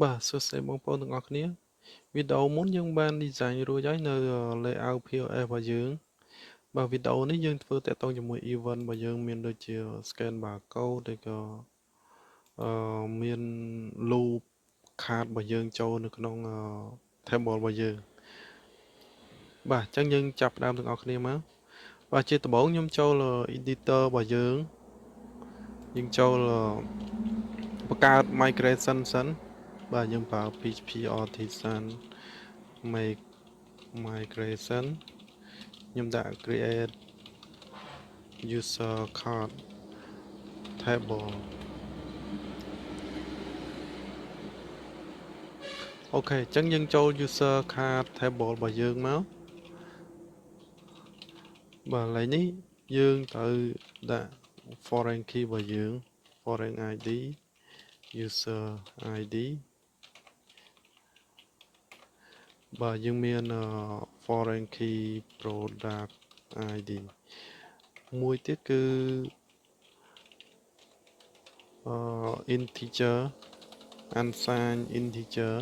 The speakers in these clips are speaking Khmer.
បាទសួស្តីបងប្អូនទាំងអស់គ្នាវីដេអូមុនយើងបាន design រួចហើយនៅ layout POS របស់យើងបាទវីដេអូនេះយើងធ្វើតាក់ទងជាមួយ event របស់យើងមានដូចជា scan barcode ឬក៏មាន loop card របស់យើងចូលនៅក្នុង table របស់យើងបាទអញ្ចឹងយើងចាប់ផ្ដើមទាំងអស់គ្នាមកបាទជាដំបូងខ្ញុំចូល editor របស់យើងចូលបង្កើត migration សិនបាទយើងប្រើ PHP artisan make migration ខ្ញុំដាក់ create user card table អូខេអញ្ចឹងយើងចូល user card table របស់យើងមកបាទឥឡូវនេះយើងត្រូវដាក់ foreign key របស់យើង foreign ID user ID បាទយើងមាន foreign key product ID មួយទៀតគឺ integer unsigned integer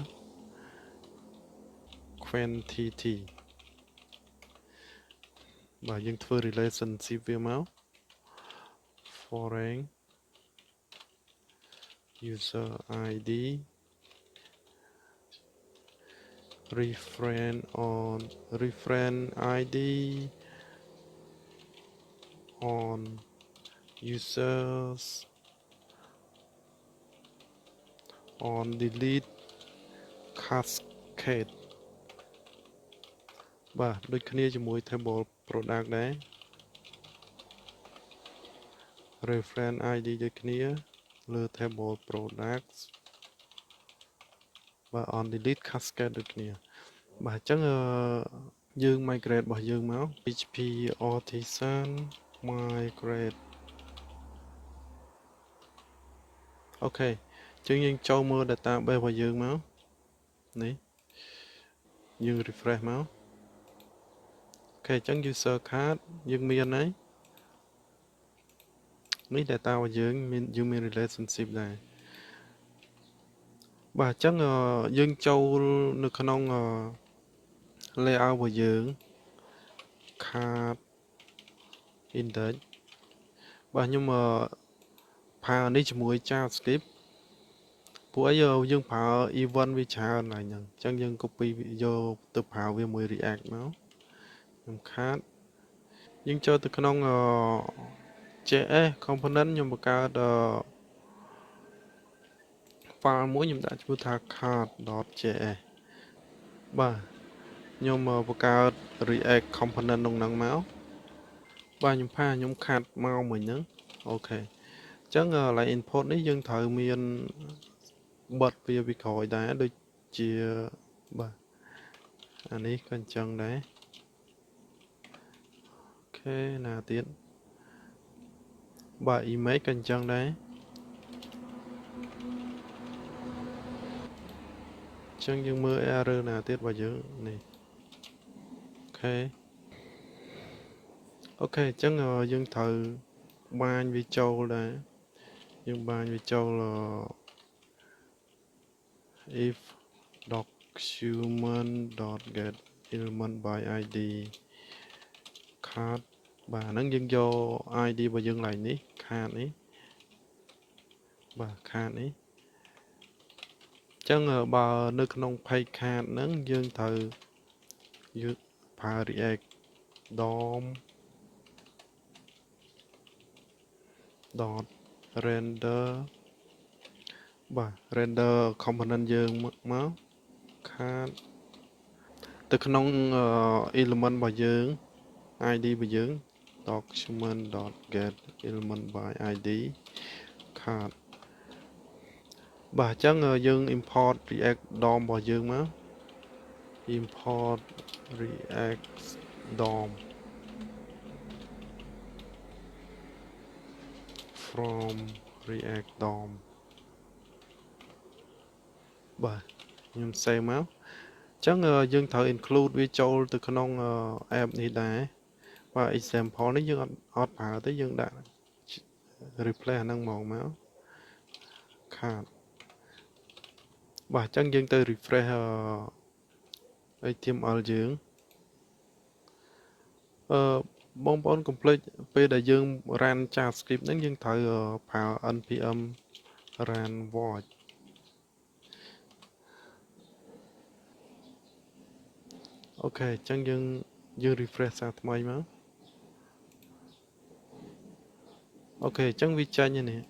quantity បាទយើងធ្វើ relationship វាមក foreign user ID reference ID on users on delete cascade បាទដូចគ្នាជាមួយ table product ដែរ reference ID ដូចគ្នាលើ table products បាទ on delete cascade ដូចគ្នាបាទអញ្ចឹងយើង migrate របស់យើងមក PHP artisan migrate អូខេអញ្ចឹងយើងចូលមើល database របស់យើងមកនេះយើង refresh មកអូខេអញ្ចឹង user card យើងមានហើយនេះ data របស់យើងមាន relationship ដែរបាទអញ្ចឹងយើងចូលនៅក្នុង layout របស់យើង card index បាទខ្ញុំផានេះជាមួយ JavaScript ពួកអីយើងប្រើ event វាច្រើនហើយហ្នឹងអញ្ចឹងយើង copy យកទៅប្រើវាមួយ React មកខ្ញុំខាតយើងចូលទៅក្នុងJS component ខ្ញុំបង្កើតfile មួយខ្ញុំដាក់ឈ្មោះថា card.js បាទខ្ញុំបង្កើត React component ក្នុងហ្នឹងមកបាទខ្ញុំខាត់មកមិញហ្នឹងអូខេអញ្ចឹងកន្លែង input នេះយើងត្រូវមានបတ်វាពីក្រោយដែរដូចជាបាទអានេះក៏អញ្ចឹងដែរអូខេណាទៀតបាទ image ក៏អញ្ចឹងដែរអញ្ចឹងយើងមើល error ណាទៀតរបស់យើងនេះអូខេអញ្ចឹងយើងត្រូវបាញវាចូលដែរយើងបាញវាចូលif document.get element by id card បាទហ្នឹងយើងយក id របស់យើងឡើងនេះ card នេះបាទ card នេះអញ្ចឹងបើនៅក្នុង page card ហ្នឹងយើងត្រូវយកប្រើ react dom dot render បាទ render component យើងមក card ទៅក្នុង element របស់យើង id របស់យើង document.get element by id card បាទអញ្ចឹងយើង import react dom របស់យើងមក import react dom from react dom បាទខ្ញុំ save មកអញ្ចឹងយើងត្រូវ include វាចូលទៅក្នុង app នេះដែរបាទ example នេះយើងអត់ប្រើទេយើងដាក់ replace អាហ្នឹងមក card បាទអញ្ចឹងយើងទៅ refresh HTML យើងបងប្អូន complete ពេលដែលយើង run JavaScript ហ្នឹងយើងត្រូវប្រើ npm run watch អូខេអញ្ចឹងយើង refresh សារថ្មីមកអូខេអញ្ចឹងវាចេញហើយនេះ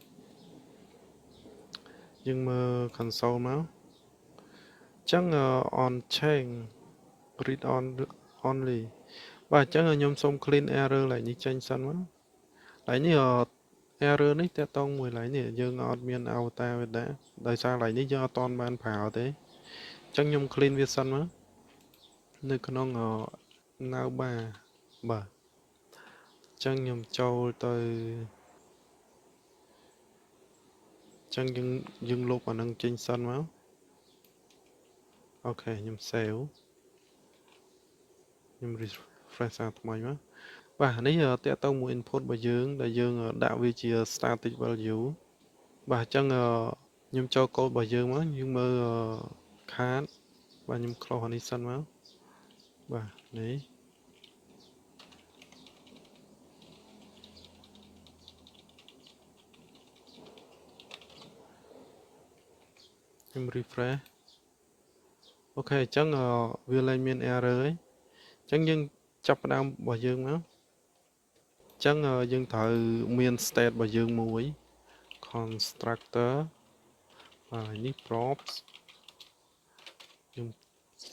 យើងមើល console មកអញ្ចឹង on chain read on only បាទអញ្ចឹងខ្ញុំសូម clean error ឡើងនេះចេញសិនមកហើយនេះerror នេះតកតងមួយឡើងនេះយើងអត់មាន avatar វាដែរដោយសារឡើងនេះយើងអត់ទាន់បានប្រើទេអញ្ចឹងខ្ញុំ clean វាសិនមកនៅក្នុងnow bar បាទអញ្ចឹងខ្ញុំចូលទៅអញ្ចឹងយើងលុបអានឹងចេញសិនមកអូខេខ្ញុំ save ខ្ញុំ refresh សារថ្មីមកបាទនេះតកតងមួយ input របស់យើងដែលយើងដាក់វាជា static value បាទអញ្ចឹងខ្ញុំចូល code របស់យើងមកយើងមើល card បាទខ្ញុំ close អានេះសិនមកបាទនេះខ្ញុំ refresh អូខេអញ្ចឹងវាលែងមាន error ហើយអញ្ចឹងយើងចាប់ផ្ដើមរបស់យើងមកអញ្ចឹងយើងត្រូវមាន state របស់យើងមួយ constructor ហើយនេះ props ខ្ញុំ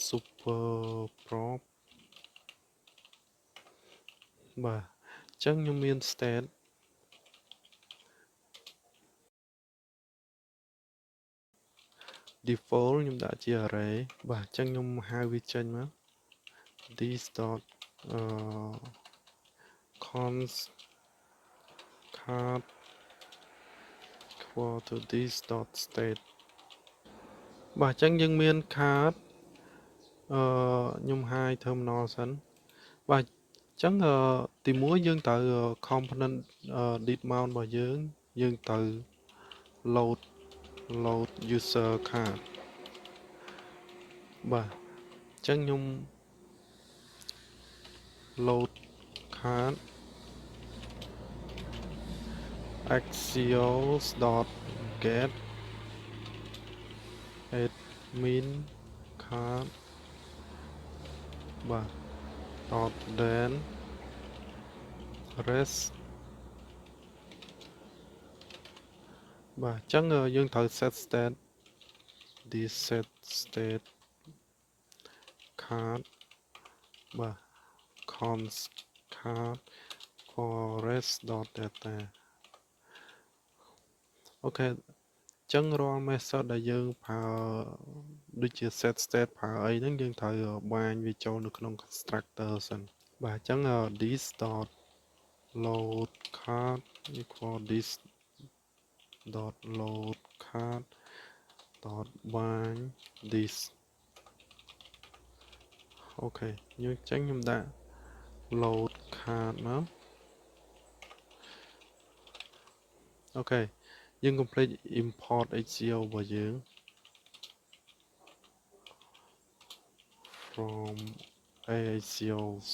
super prop បាទអញ្ចឹងខ្ញុំមាន state default ខ្ញុំដាក់ជា array បាទអញ្ចឹងខ្ញុំហៅវាចេញមក this dot cons card equal to this dot state បាទអញ្ចឹងយើងមាន card ខ្ញុំ high terminal សិនបាទអញ្ចឹងទីមួយយើងត្រូវ component did mount របស់យើងត្រូវ load user card បាទអញ្ចឹងខ្ញុំ load card axios dot get admin card បាទ dot then rest បាទអញ្ចឹងយើងត្រូវ set state this set state card បាទ const card forest dot data អូខេអញ្ចឹងរាល់ method ដែលយើងប្រើដូចជា set state ប្រើអីហ្នឹងយើងត្រូវបាញវាចូលនៅក្នុង constructor សិនបាទអញ្ចឹង this dot load card equal this dot load card dot bind this អូខេយើងអញ្ចឹងខ្ញុំដាក់ load card មកអូខេយើង complete import HCO របស់យើង from AHCOs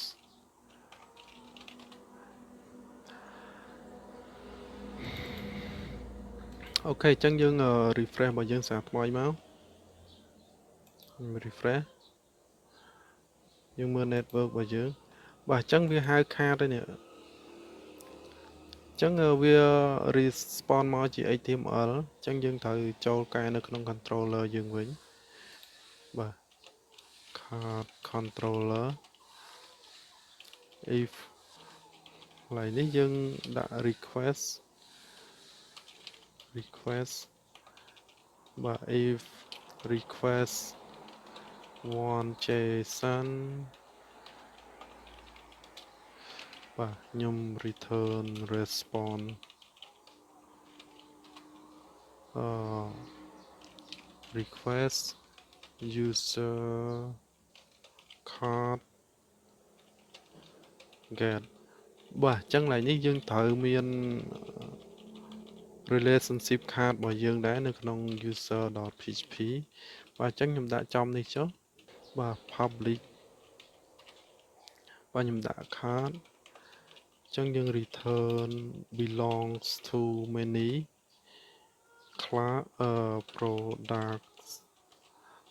អូខេអញ្ចឹងយើង refresh របស់យើងសារថ្មីមក refresh យើងមើល network របស់យើងបាទអញ្ចឹងវាហៅ card ហើយនេះអញ្ចឹងវា response មកជា HTML អញ្ចឹងយើងត្រូវចូលកែនៅក្នុង controller យើងវិញបាទ card controller if កន្លែងនេះយើងដាក់ request បាទ if request one json បាទខ្ញុំ return response request user card get បាទអញ្ចឹងឡើយនេះយើងត្រូវមាន relationship card របស់យើងដែរនៅក្នុង user.php và chẳng nhầm đã trong đi chứ và public và nhầm đã card chẳng dừng return belongs to many class products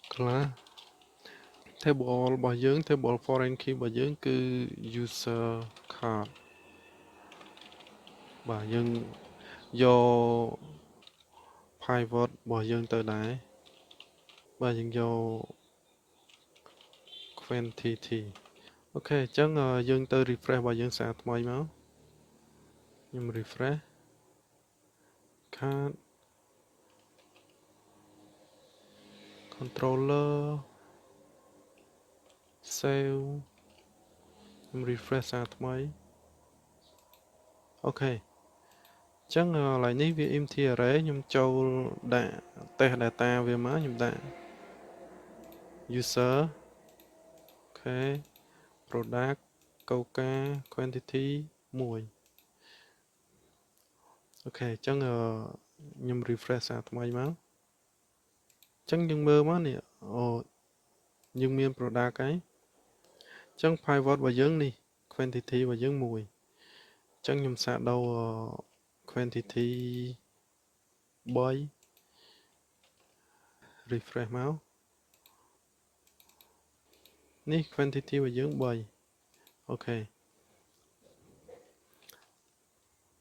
class table របស់យើង table foreign key របស់យើងគឺ user card បាទយើងយក pivot របស់យើងទៅដែរបាទយើងយក quantity អូខេអញ្ចឹងយើងទៅ refresh របស់យើងសារថ្មីមកខ្ញុំ refresh card controller save ខ្ញុំ refresh សារថ្មីអូខេអញ្ចឹងកន្លែងនេះវា empty array ខ្ញុំចូលដាក់ test data វាមកខ្ញុំដាក់ user អូខេ product coca quantity 1អូខេអញ្ចឹងខ្ញុំ refresh សារថ្មីមកអញ្ចឹងយើងមើលមកនេះអូយើងមាន product ហើយអញ្ចឹង pivot របស់យើងនេះ quantity របស់យើង1អញ្ចឹងខ្ញុំសាកដូរ quantity 3 refresh មកនេះ quantity របស់យើង3អូខេអ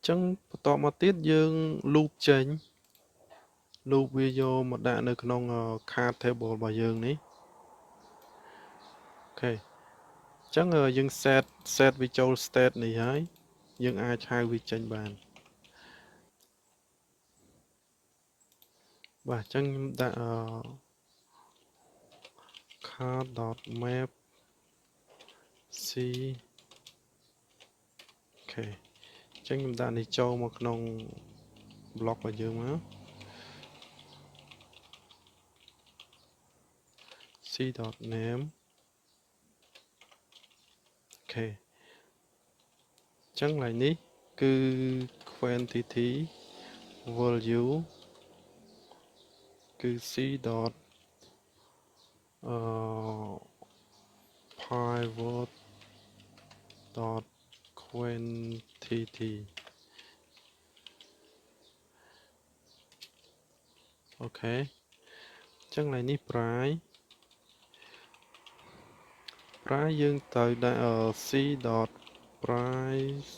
ញ្ចឹងបន្តមកទៀតយើង loop ចេញ loop វាយកមកដាក់នៅក្នុង card table របស់យើងនេះអូខេអញ្ចឹងយើង set វាចូល state នេះហើយយើងអាចហៅវាចេញបានបាទអញ្ចឹងខ្ញុំដាក់card.map c អូខេអញ្ចឹងខ្ញុំដាក់នេះចូលមកក្នុង block របស់យើងមក c.name អូខេអញ្ចឹងឡើយនេះគឺ quantity value គឺ c. pivot quantity អូខេអញ្ចឹងឡើយនេះ price យើងត្រូវដាក់ c. price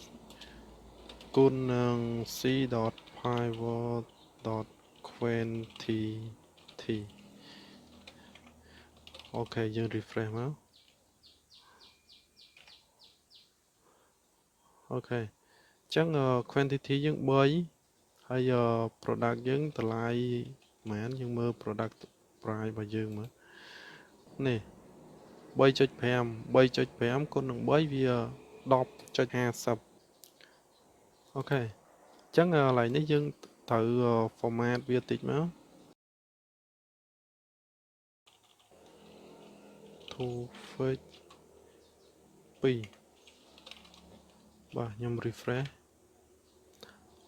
គុណនឹង c. pivot quantity អូខេយើង refresh មកអូខេអញ្ចឹង quantity យើង3ហើយ product យើងតម្លៃប៉ុន្មានយើងមើល product price របស់យើងមើលនេះ 3.5 គុណនឹង3វា 10.50 អូខេអញ្ចឹងកន្លែងនេះយើងត្រូវ format វាតិចមក to fetch 2បាទខ្ញុំ refresh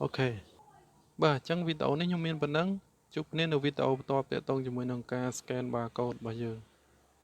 អូខេបាទអញ្ចឹងវីដេអូនេះខ្ញុំមានប៉ុណ្ណឹងជួបគ្នានៅវីដេអូបន្តទាក់ទងជាមួយនឹងការ scan barcode របស់យើង